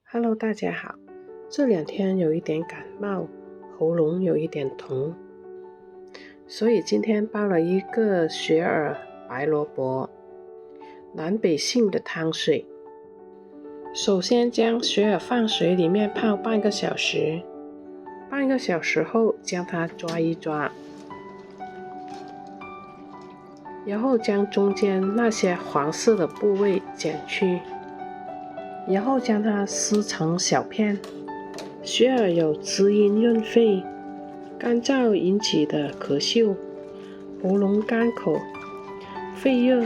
Hello， 大家好。这2天有一点感冒，喉咙有一点痛，所以今天煲了一个雪耳白萝卜南北杏的汤水。首先将雪耳放水里面泡半个小时，半个小时后将它抓一抓，然后将中间那些黄色的部位剪去，然后将它撕成小片。雪耳有滋阴润肺、干燥引起的咳嗽、喉咙干口、肺热，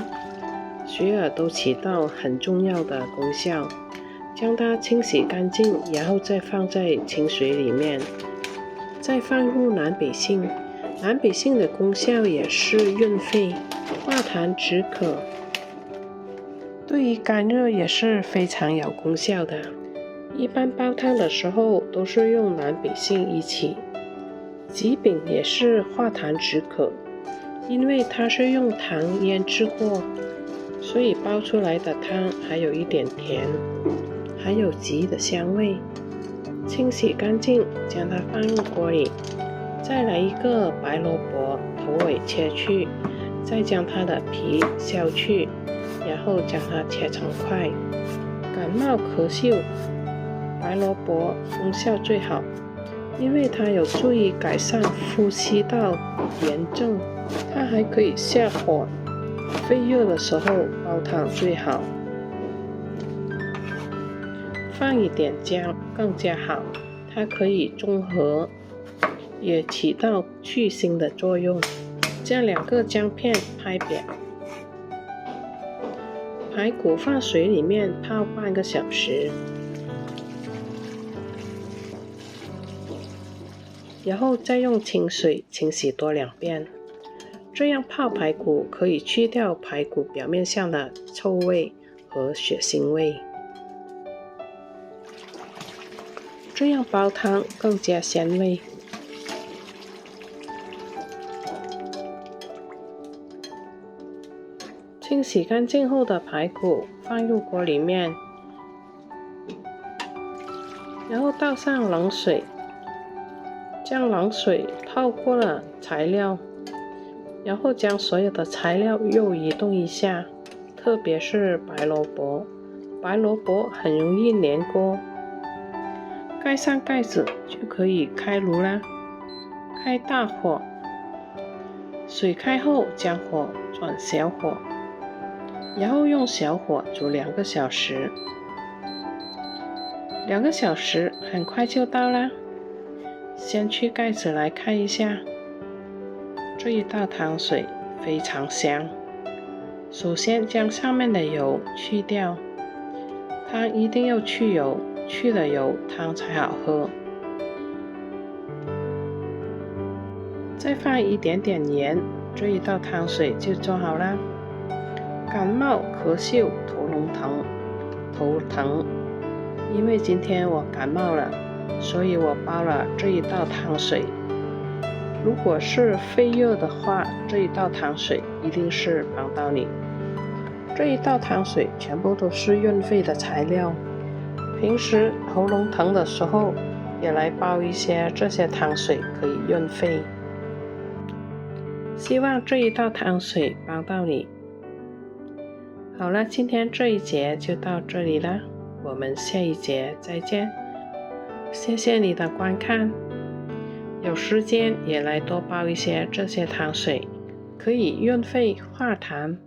雪耳都起到很重要的功效。将它清洗干净，然后再放在清水里面，再放入南北杏。南北杏的功效也是润肺、化痰止渴，对于干热也是非常有功效的。一般煲汤的时候都是用南北杏一起。桔饼也是化痰止渴，因为它是用糖腌制过，所以煲出来的汤还有一点甜，还有桔的香味。清洗干净，将它放入锅里，再来一个白萝卜，头尾切去，再将它的皮削去，然后将它切成块。感冒咳嗽，白萝卜功效最好，因为它有助于改善呼吸道炎症，它还可以下火，肺热的时候煲汤最好。放一点姜更加好，它可以中和，也起到去腥的作用。将2个姜片拍扁，排骨放水里面泡半个小时，然后再用清水清洗多2遍。这样泡排骨可以去掉排骨表面上的臭味和血腥味，这样煲汤更加鲜味。清洗干净后的排骨放入锅里面，然后倒上冷水，将冷水泡过了材料，然后将所有的材料又移动一下，特别是白萝卜，白萝卜很容易粘锅。盖上盖子就可以开炉啦。开大火，水开后将火转小火，然后用小火煮2个小时。2个小时很快就到啦。先去盖子来看一下，这一道汤水非常香。首先将上面的油去掉，汤一定要去油，去了油汤才好喝。再放一点点盐，这一道汤水就做好啦。感冒咳嗽、头疼，因为今天我感冒了，所以我煲了这一道汤水。如果是肺热的话，这一道汤水一定是帮到你。这一道汤水全部都是润肺的材料，平时喉咙疼的时候也来煲一些这些汤水，可以润肺。希望这一道汤水帮到你。好了，今天这一节就到这里了，我们下一节再见。谢谢你的观看，有时间也来多煲一些这些汤水，可以润肺化痰。